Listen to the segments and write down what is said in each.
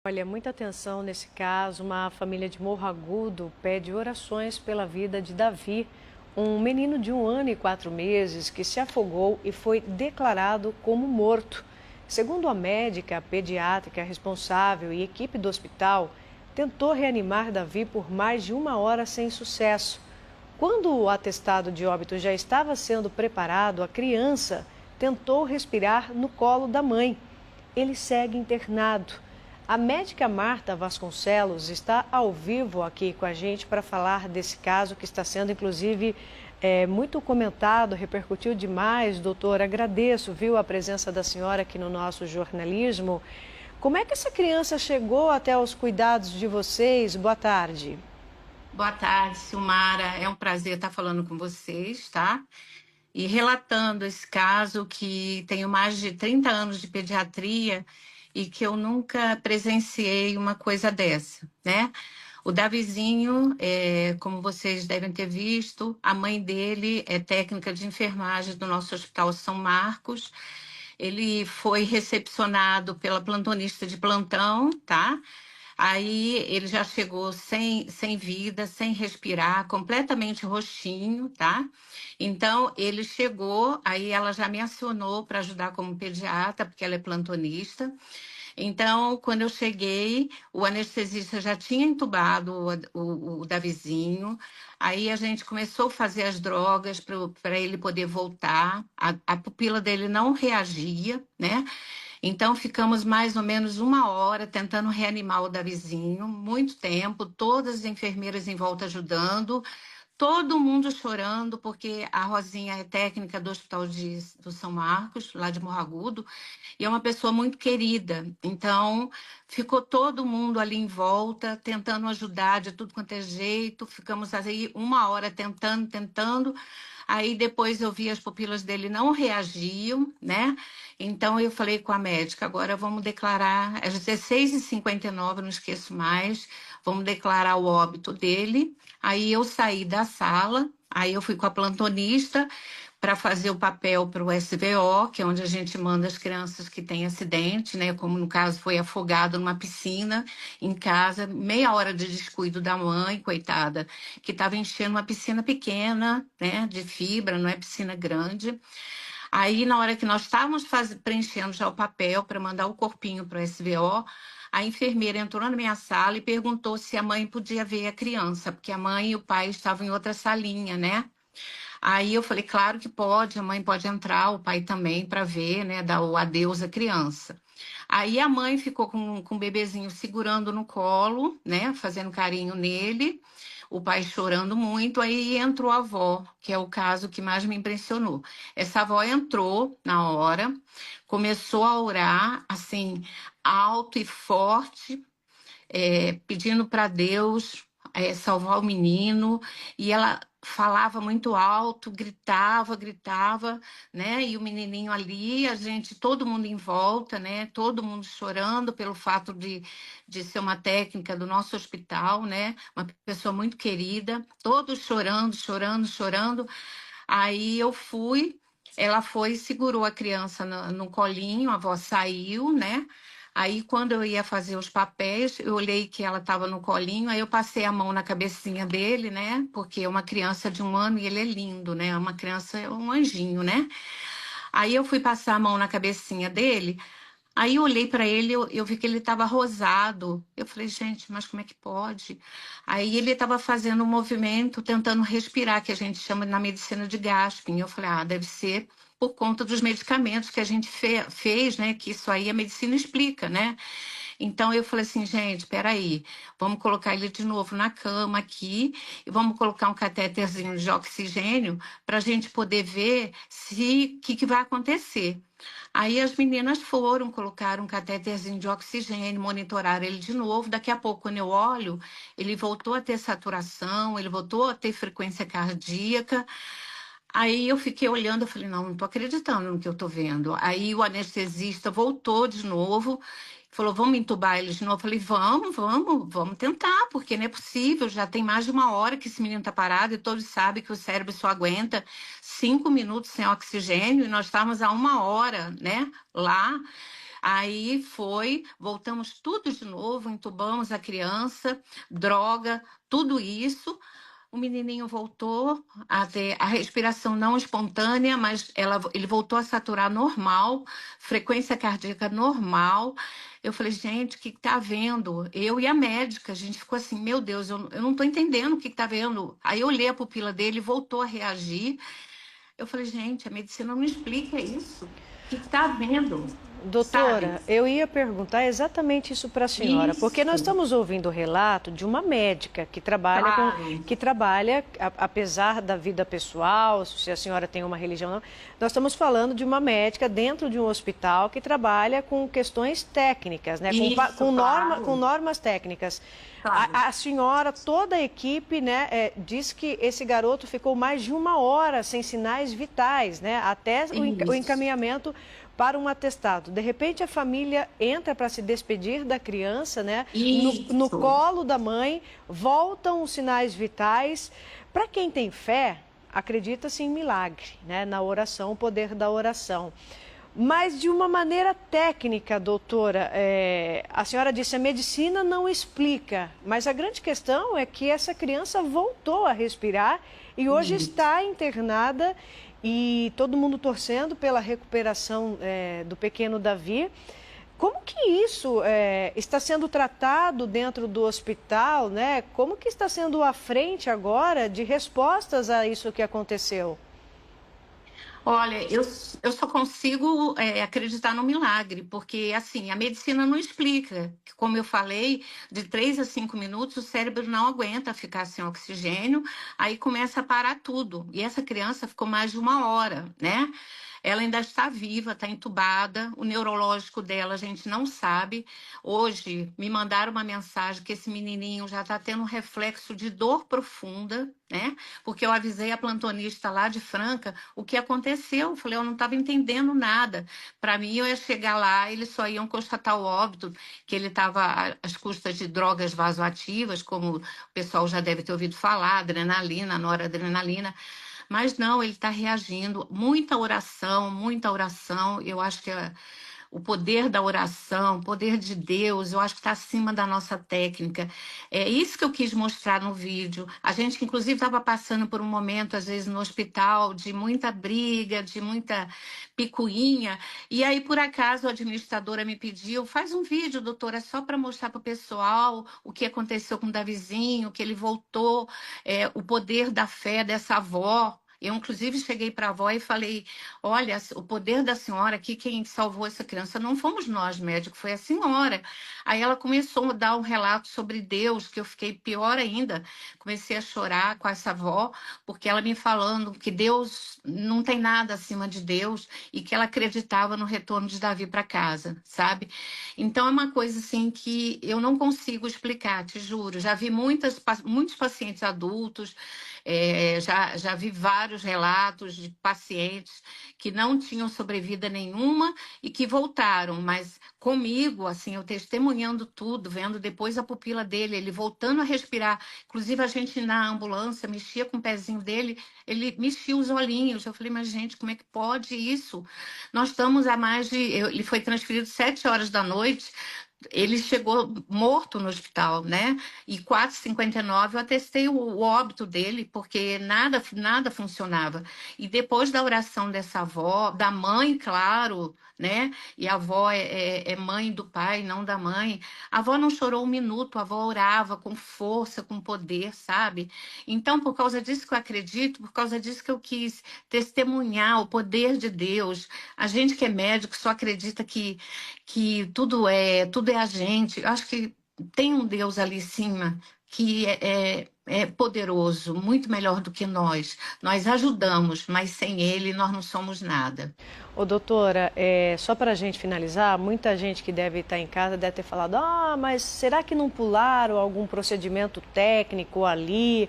Olha, muita atenção nesse caso. Uma família de Morro Agudo pede orações pela vida de Davi, um menino de 1 ano e 4 meses que se afogou e foi declarado como morto. Segundo a médica pediátrica responsável e equipe do hospital, tentou reanimar Davi por mais de 1 hora sem sucesso. Quando o atestado de óbito já estava sendo preparado, a criança tentou respirar no colo da mãe. Ele segue internado. A médica Marta Vasconcelos está ao vivo aqui com a gente para falar desse caso que está sendo, inclusive, muito comentado, repercutiu demais. Doutor, agradeço, viu, a presença da senhora aqui no nosso jornalismo. Como é que essa criança chegou até os cuidados de vocês? Boa tarde. Boa tarde, Silmara. É um prazer estar falando com vocês, tá? E relatando esse caso que tenho mais de 30 anos de pediatria e que eu nunca presenciei uma coisa dessa, né? O Davizinho, como vocês devem ter visto, a mãe dele é técnica de enfermagem do nosso Hospital São Marcos. Ele foi recepcionado pela plantonista de plantão, tá? Aí ele já chegou sem vida, sem respirar, completamente roxinho, tá? Então ele chegou, aí ela já me acionou para ajudar como pediatra, porque ela é plantonista. Então, quando eu cheguei, o anestesista já tinha entubado o Davizinho. Aí a gente começou a fazer as drogas para ele poder voltar. A pupila dele não reagia, né? Então, ficamos mais ou menos 1 hora tentando reanimar o Davizinho, muito tempo, todas as enfermeiras em volta ajudando, todo mundo chorando, porque a Rosinha é técnica do Hospital do São Marcos, lá de Morro Agudo, e é uma pessoa muito querida. Então, ficou todo mundo ali em volta, tentando ajudar de tudo quanto é jeito. Ficamos aí 1 hora tentando. Aí depois eu vi as pupilas dele não reagiam, né? Então eu falei com a médica, agora vamos declarar, às 16h59, não esqueço mais, vamos declarar o óbito dele. Aí eu saí da sala, aí eu fui com a plantonista para fazer o papel para o SVO, que é onde a gente manda as crianças que têm acidente, né? Como no caso foi afogado numa piscina em casa, meia hora de descuido da mãe, coitada, que estava enchendo uma piscina pequena, né? De fibra, não é piscina grande. Aí, na hora que nós estávamos preenchendo já o papel para mandar o corpinho para o SVO, a enfermeira entrou na minha sala e perguntou se a mãe podia ver a criança, porque a mãe e o pai estavam em outra salinha, né? Aí eu falei, claro que pode, a mãe pode entrar, o pai também, para ver, né, dar o adeus à criança. Aí a mãe ficou com o bebezinho segurando no colo, né, fazendo carinho nele, o pai chorando muito, aí entrou a avó, que é o caso que mais me impressionou. Essa avó entrou na hora, começou a orar, assim, alto e forte, pedindo para Deus salvar o menino, e ela falava muito alto, gritava, né? E o menininho ali, a gente, todo mundo em volta, né? Todo mundo chorando pelo fato de ser uma técnica do nosso hospital, né? Uma pessoa muito querida, todos chorando. Aí eu fui, ela foi e segurou a criança no colinho, a avó saiu, né? Aí, quando eu ia fazer os papéis, eu olhei que ela estava no colinho, aí eu passei a mão na cabecinha dele, né? Porque é uma criança de 1 ano e ele é lindo, né? Uma criança, é um anjinho, né? Aí eu fui passar a mão na cabecinha dele, aí eu olhei para ele, eu vi que ele estava rosado. Eu falei, gente, mas como é que pode? Aí ele estava fazendo um movimento, tentando respirar, que a gente chama na medicina de gasping. Eu falei, deve ser por conta dos medicamentos que a gente fez, né? Que isso aí a medicina explica, né? Então eu falei assim, gente, peraí, vamos colocar ele de novo na cama aqui e vamos colocar um catéterzinho de oxigênio para a gente poder ver se o que vai acontecer. Aí as meninas foram, colocaram um catéterzinho de oxigênio, monitoraram ele de novo. Daqui a pouco, quando eu olho, ele voltou a ter saturação, ele voltou a ter frequência cardíaca. Aí eu fiquei olhando, eu falei, não tô acreditando no que eu tô vendo. Aí o anestesista voltou de novo, falou, vamos entubar ele de novo. Eu falei, vamos tentar, porque não é possível, já tem mais de 1 hora que esse menino tá parado e todos sabem que o cérebro só aguenta 5 minutos sem oxigênio e nós estávamos há 1 hora, né, lá. Aí voltamos tudo de novo, entubamos a criança, droga, tudo isso. O menininho voltou a ter a respiração não espontânea, mas ele voltou a saturar normal, frequência cardíaca normal. Eu falei, gente, o que está havendo? Eu e a médica, a gente ficou assim, meu Deus, eu não estou entendendo o que está vendo. Aí eu olhei a pupila dele, voltou a reagir. Eu falei, gente, a medicina não explica isso. O que está havendo? Sabe? Doutora, eu ia perguntar exatamente isso para a senhora, porque nós Isso, estamos ouvindo o relato de uma médica que trabalha claro. apesar da vida pessoal, se a senhora tem uma religião ou não, nós estamos falando de uma médica dentro de um hospital que trabalha com questões técnicas, né, Isso, com claro. normas técnicas. Claro. A senhora, toda a equipe, né, diz que esse garoto ficou mais de 1 hora sem sinais vitais, né, até o Isso. encaminhamento para um atestado. De repente, a família entra para se despedir da criança, né? No Isso. colo da mãe, voltam os sinais vitais. Para quem tem fé, acredita-se em milagre, né? Na oração, o poder da oração. Mas de uma maneira técnica, doutora, a senhora disse a medicina não explica, mas a grande questão é que essa criança voltou a respirar e hoje Isso. está internada e todo mundo torcendo pela recuperação do pequeno Davi. Como que isso está sendo tratado dentro do hospital, né? Como que está sendo a frente agora de respostas a isso que aconteceu? Olha, eu só consigo acreditar no milagre, porque assim, a medicina não explica. Como eu falei, de 3 a 5 minutos o cérebro não aguenta ficar sem oxigênio, aí começa a parar tudo. E essa criança ficou mais de 1 hora, né? Ela ainda está viva, está entubada. O neurológico dela a gente não sabe. Hoje me mandaram uma mensagem que esse menininho já está tendo um reflexo de dor profunda, né? Porque eu avisei a plantonista lá de Franca o que aconteceu. Eu falei, eu não estava entendendo nada. Para mim, eu ia chegar lá, eles só iam constatar o óbito, que ele estava às custas de drogas vasoativas, como o pessoal já deve ter ouvido falar, adrenalina, noradrenalina. Mas não, ele está reagindo. Muita oração, muita oração. Eu acho que o poder da oração, o poder de Deus, eu acho que está acima da nossa técnica. É isso que eu quis mostrar no vídeo. A gente, inclusive, estava passando por um momento, às vezes, no hospital, de muita briga, de muita picuinha. E aí, por acaso, a administradora me pediu, faz um vídeo, doutora, só para mostrar para o pessoal o que aconteceu com o Davizinho, que ele voltou, o poder da fé dessa avó. Eu, inclusive, cheguei para a avó e falei, olha, o poder da senhora aqui, quem salvou essa criança não fomos nós, médicos, foi a senhora. Aí ela começou a dar um relato sobre Deus, que eu fiquei pior ainda. Comecei a chorar com essa avó, porque ela me falando que Deus não tem nada acima de Deus e que ela acreditava no retorno de Davi para casa, sabe? Então é uma coisa assim que eu não consigo explicar, te juro. Já vi muitos pacientes adultos, já vi vários relatos de pacientes que não tinham sobrevida nenhuma e que voltaram, mas comigo, assim, eu testemunhando tudo, vendo depois a pupila dele, ele voltando a respirar. Inclusive, a gente na ambulância mexia com o pezinho dele, ele mexia os olhinhos. Eu falei, mas gente, como é que pode isso? Nós estamos a mais de. Ele foi transferido 7 horas da noite. Ele chegou morto no hospital, né? E 4h59 eu atestei o óbito dele, porque nada funcionava. E depois da oração dessa avó, da mãe, claro, né? E a avó é mãe do pai, não da mãe. A avó não chorou um minuto, a avó orava com força, com poder, sabe? Então, por causa disso que eu acredito, por causa disso que eu quis testemunhar o poder de Deus. A gente que é médico só acredita que tudo é a gente. Eu acho que tem um Deus ali em cima que é poderoso, muito melhor do que nós. Nós ajudamos, mas sem ele nós não somos nada. Ô, doutora, só para a gente finalizar, muita gente que deve estar em casa deve ter falado, mas será que não pularam algum procedimento técnico ali?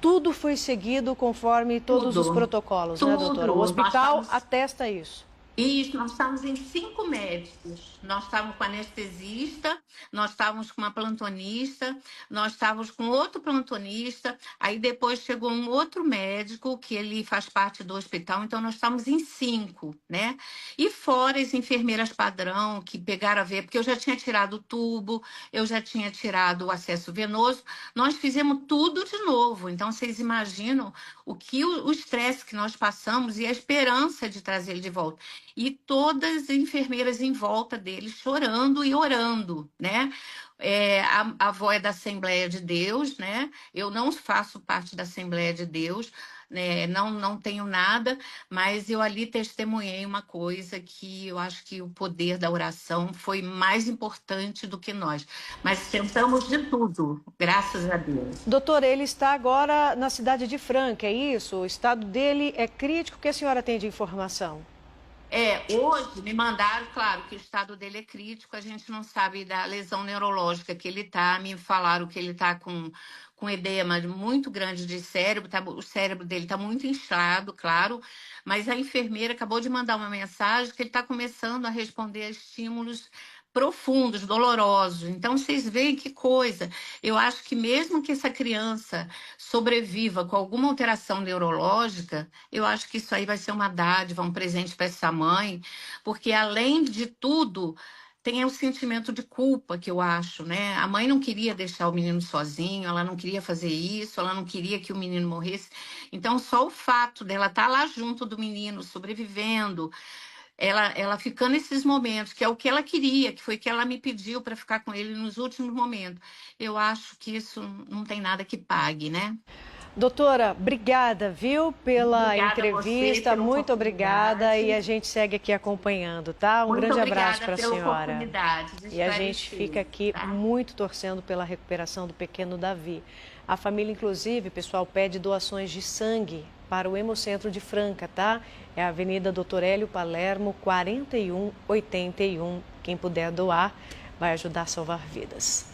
Tudo foi seguido conforme todos os Tudo, protocolos, né, doutora? O tudo. Nós hospital estamos atesta isso. Isso, nós estávamos em 5 médicos. Nós estávamos com anestesista, nós estávamos com uma plantonista, nós estávamos com outro plantonista, aí depois chegou um outro médico, que ele faz parte do hospital, então nós estávamos em 5, né? E fora as enfermeiras padrão, que pegaram a ver, porque eu já tinha tirado o tubo, eu já tinha tirado o acesso venoso, nós fizemos tudo de novo. Então, vocês imaginam o estresse que nós passamos e a esperança de trazer ele de volta. E todas as enfermeiras em volta dele chorando e orando, né? A avó é da Assembleia de Deus, né? Eu não faço parte da Assembleia de Deus, né? Não tenho nada, mas eu ali testemunhei uma coisa que eu acho que o poder da oração foi mais importante do que nós. Mas tentamos de tudo, graças a Deus. Doutora, ele está agora na cidade de Franca, é isso? O estado dele é crítico, o que a senhora tem de informação? Hoje me mandaram, claro, que o estado dele é crítico, a gente não sabe da lesão neurológica que ele tá, me falaram que ele tá com edema muito grande de cérebro, o cérebro dele tá muito inchado, claro, mas a enfermeira acabou de mandar uma mensagem que ele está começando a responder a estímulos profundos, dolorosos. Então, vocês veem que coisa. Eu acho que mesmo que essa criança sobreviva com alguma alteração neurológica, eu acho que isso aí vai ser uma dádiva, um presente para essa mãe, porque além de tudo, tem o sentimento de culpa que eu acho, né? A mãe não queria deixar o menino sozinho, ela não queria fazer isso, ela não queria que o menino morresse. Então, só o fato dela estar lá junto do menino, sobrevivendo, ela ficando nesses momentos, que é o que ela queria, que foi o que ela me pediu para ficar com ele nos últimos momentos. Eu acho que isso não tem nada que pague, né? Doutora, obrigada, viu, pela Obrigada a você entrevista, pela muito obrigada e a oportunidade. gente segue aqui acompanhando, tá? Um Muito grande abraço obrigada para a pela senhora. oportunidade de E a gente esclarecer, fica aqui tá? muito torcendo pela recuperação do pequeno Davi. A família, inclusive, pessoal, pede doações de sangue para o Hemocentro de Franca, tá? É a Avenida Doutor Hélio Palermo, 4181. Quem puder doar vai ajudar a salvar vidas.